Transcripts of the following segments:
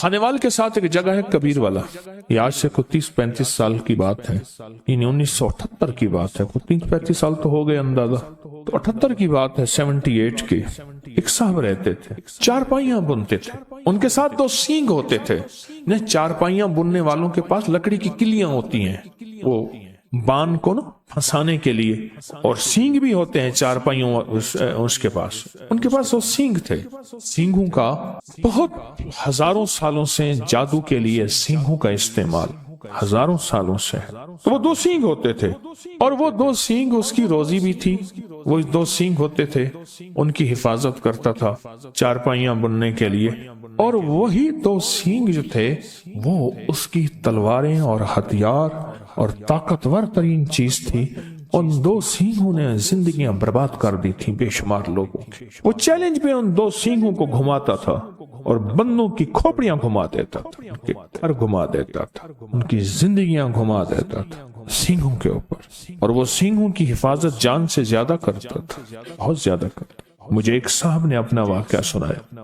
خانیوال کے ساتھ ایک جگہ ہے کبیر والا، یہ آج سے کوئی 30-35 سال کی بات ہے، یعنی 1978 کی بات ہے، کوئی 30-35 سال تو ہو گئے اندازہ، تو 78 کی بات ہے، 78 کی۔ ایک صاحب رہتے تھے، چارپائیاں بنتے تھے، ان کے ساتھ 2 سینگ ہوتے تھے۔ چارپائیاں بننے والوں کے پاس لکڑی کی کلیاں ہوتی ہیں، وہ بان کو نا پھنسانے کے لیے، اور سینگ بھی ہوتے ہیں چارپائیوں اس کے پاس، ان کے پاس وہ سینگ تھے۔ سینگوں کا بہت ہزاروں سالوں سے جادو کے لیے سینگوں کا استعمال ہزاروں سالوں سے ہے۔ تو وہ 2 سینگ ہوتے تھے، اور وہ 2 سینگ اس کی روزی بھی تھی، وہ 2 سینگ ہوتے تھے، ان کی حفاظت کرتا تھا چارپائیاں بننے کے لیے، اور وہی 2 سینگ جو تھے وہ اس کی تلواریں اور ہتھیار اور طاقتور ترین چیز تھی۔ ان 2 سینگوں نے زندگیاں برباد کر دی تھی بے شمار لوگوں کی۔ وہ چیلنج پہ ان 2 سینگوں کو گھماتا تھا اور بندوں کی کھوپڑیاں گھما دیتا تھا، ان کے گھر گھما دیتا تھا، ان کی زندگیاں گھما دیتا تھا سینگوں کے اوپر، اور وہ سینگوں کی حفاظت جان سے زیادہ کرتا تھا، بہت زیادہ کرتا۔ مجھے ایک صاحب نے اپنا واقعہ سنایا،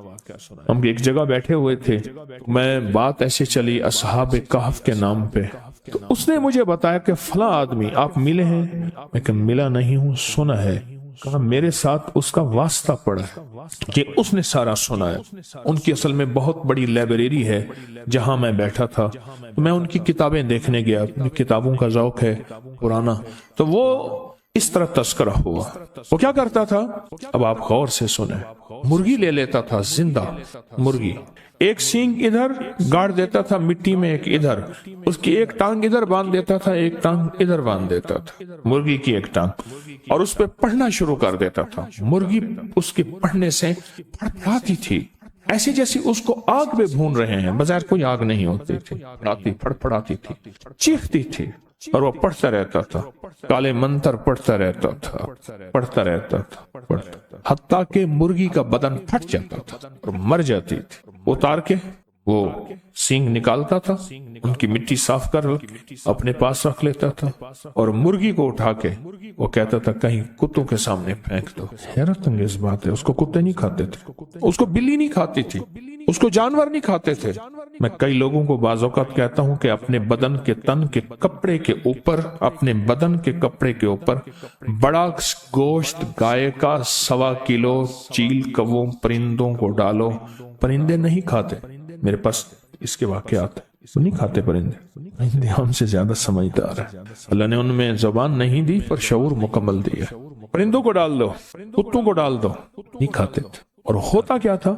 ہم ایک جگہ بیٹھے ہوئے تھے، میں بات ایسے چلی اصحاب کہف کے نام پہ، تو اس نے مجھے بتایا کہ فلاں آدمی آپ ملے ہیں؟ میں کہ ملا نہیں ہوں، سنا ہے۔ کہا میرے ساتھ اس کا واسطہ پڑا ہے کہ اس نے سارا سنا ہے۔ ان کی اصل میں بہت بڑی لائبریری ہے جہاں میں بیٹھا تھا، میں ان کی کتابیں دیکھنے گیا، کتابوں کا ذوق ہے پرانا، تو وہ اس طرح تذکرہ ہوا۔ وہ کیا کرتا تھا، اب آپ غور سے سنیں، مرغی لے لیتا تھا، زندہ مرغی، ایک سینگ ادھر گاڑ دیتا تھا مٹی میں، ایک ادھر، اس کی ایک ٹانگ ادھر باندھ دیتا تھا، ایک ٹانگ ادھر باندھ دیتا تھا، مرغی کی ایک ٹانگ، اور اس پہ پڑھنا شروع کر دیتا تھا۔ مرغی اس کے پڑھنے سے پڑپڑاتی تھی، ایسی جیسی اس کو آگ پہ بھون رہے ہیں، بظاہر کوئی آگ نہیں ہوتی تھی، پڑپڑاتی تھی، چیختی تھی، اور وہ پڑھتا رہتا تھا، کالے منتر پڑھتا رہتا تھا، پڑھتا رہتا تھا، حتیٰ کہ مرغی کا بدن پھٹ جاتا تھا اور مر جاتی تھی۔ اتار کے وہ سینگ نکالتا تھا، ان کی مٹی صاف کر اپنے پاس رکھ لیتا تھا، اور مرغی کو اٹھا کے وہ کہتا تھا کہیں کتوں کے سامنے پھینک دو۔ حیرت انگیز بات ہے، اس کو کتے نہیں کھاتے تھے، اس کو بلی نہیں کھاتی تھی، اس کو جانور نہیں کھاتے تھے۔ میں کئی لوگوں کو بعض اوقات کہتا ہوں کہ اپنے بدن کے تن کے کپڑے کے اوپر، اپنے بدن کے کپڑے کے اوپر بڑا گوشت گائے کا 1.25 کلو چیل کووں پرندوں کو ڈالو، پرندے نہیں کھاتے۔ میرے پاس اس کے واقعات وہ نہیں کھاتے پرندے ہم سے زیادہ سمجھدار ہے، اللہ نے ان میں زبان نہیں دی پر شعور مکمل دیا۔ پرندوں کو ڈال دو، کتوں کو ڈال دو، نہیں کھاتے تھے۔ اور ہوتا کیا تھا،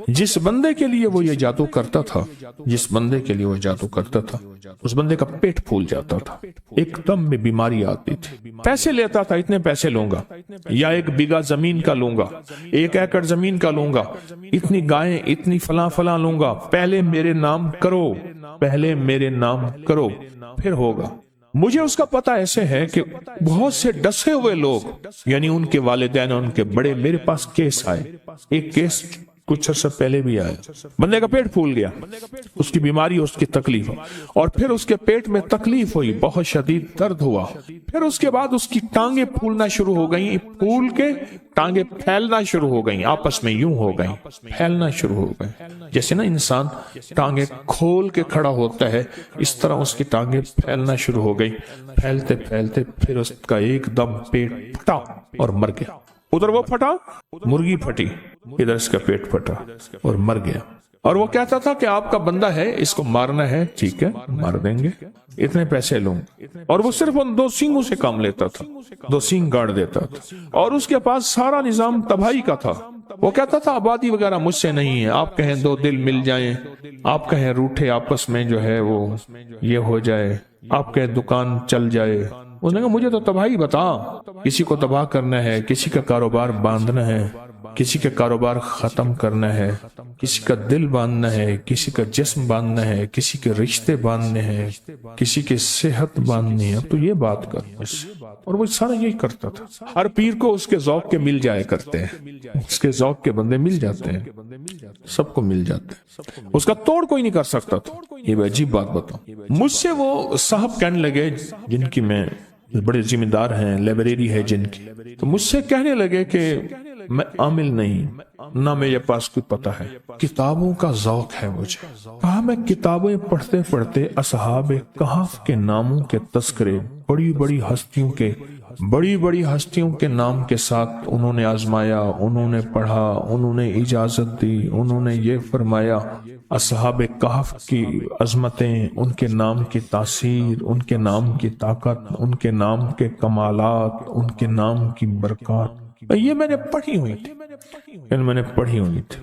جس بندے کے لیے وہ یہ جادو کرتا تھا، جس بندے کے لیے وہ جادو کرتا تھا، اس بندے کا پیٹ پھول جاتا تھا، ایک دم میں بیماری آتی تھی۔ پیسے لیتا تھا، اتنے پیسے لوں گا، یا 1 بیگھہ زمین کا لوں گا، 1 ایکڑ زمین کا لوں گا، اتنی گائیں، اتنی فلاں فلاں لوں گا، پہلے میرے نام کرو، پہلے میرے نام کرو، پھر ہوگا۔ مجھے اس کا پتہ ایسے ہے کہ بہت سے ڈسے ہوئے لوگ، یعنی ان کے والدین، ان کے بڑے، میرے پاس کیس آئے، ایک کیس کچھ عرصہ پہلے بھی آیا، بندے کا پیٹ پھول گیا، اس کی بیماری، اس کی تکلیف، اور پھر اس کے پیٹ میں تکلیف ہوئی، بہت شدید درد ہوا، پھر اس کے بعد اس کی ٹانگیں پھولنا شروع ہو گئیں، پھول کے ٹانگیں پھیلنا شروع ہو گئیں، آپس میں یوں ہو گئیں، پھیلنا شروع ہو گئیں، جیسے نا انسان ٹانگیں کھول کے کھڑا ہوتا ہے، اس طرح اس کی ٹانگیں پھیلنا شروع ہو گئی، پھیلتے پھیلتے پھر اس کا ایک دم پیٹ پھٹا اور مر گیا۔ ادھر وہ پھٹا، مرغی پھٹی، ادھر اس کا پیٹ پھٹا اور مر گیا۔ اور وہ کہتا تھا کہ آپ کا بندہ ہے، اس کو مارنا ہے، ٹھیک ہے مار دیں گے، اتنے پیسے لوں گے۔ اور وہ صرف ان 2 سینگوں سے کام لیتا تھا، 2 سینگ گاڑ دیتا تھا، اور اس کے پاس سارا نظام تباہی کا تھا۔ وہ کہتا تھا آبادی وغیرہ مجھ سے نہیں ہے، آپ کہیں 2 دل مل جائیں، آپ کہیں روٹھے آپس میں جو ہے وہ یہ ہو جائے، آپ کہیں دکان چل جائے۔ اس نے کہا مجھے تو تباہی بتا، کسی کو تباہ کرنا ہے، کسی کا کاروبار باندھنا ہے، کسی کا کاروبار ختم کرنا ہے، کسی کا دل باندھنا ہے، کسی کا جسم باندھنا ہے، کسی کے رشتے باندھنے ہیں، کسی کی صحت باندھنی ہے، تو یہ بات کر بس۔ اور وہ سارا یہی کرتا تھا۔ ہر پیر کو اس کے ذوق کے مل جائے کرتے ہیں، اس کے ذوق کے بندے مل جاتے ہیں، سب کو مل جاتے ہیں، اس کا توڑ کوئی نہیں کر سکتا تھا۔ یہ عجیب بات بتاؤں، مجھ سے وہ صاحب کہنے لگے جن کی میں بڑے ذمہ دار ہیں، لائبریری ہے جن کی، تو مجھ سے کہنے لگے کہ میں عامل نہیں، نہ میرے پاس کوئی پتہ ہے، کتابوں کا ذوق ہے مجھے۔ کہا میں کتابیں پڑھتے پڑھتے اصحاب کہف کے ناموں کے تذکرے، بڑی بڑی ہستیوں کے نام کے ساتھ انہوں نے آزمایا، انہوں نے پڑھا، انہوں نے اجازت دی، انہوں نے یہ فرمایا اصحاب کہف کی عظمتیں، ان کے نام کی تاثیر، ان کے نام کی طاقت، ان کے نام کے کمالات، ان کے نام کی برکات، یہ میں نے پڑھی ہوئی تھی،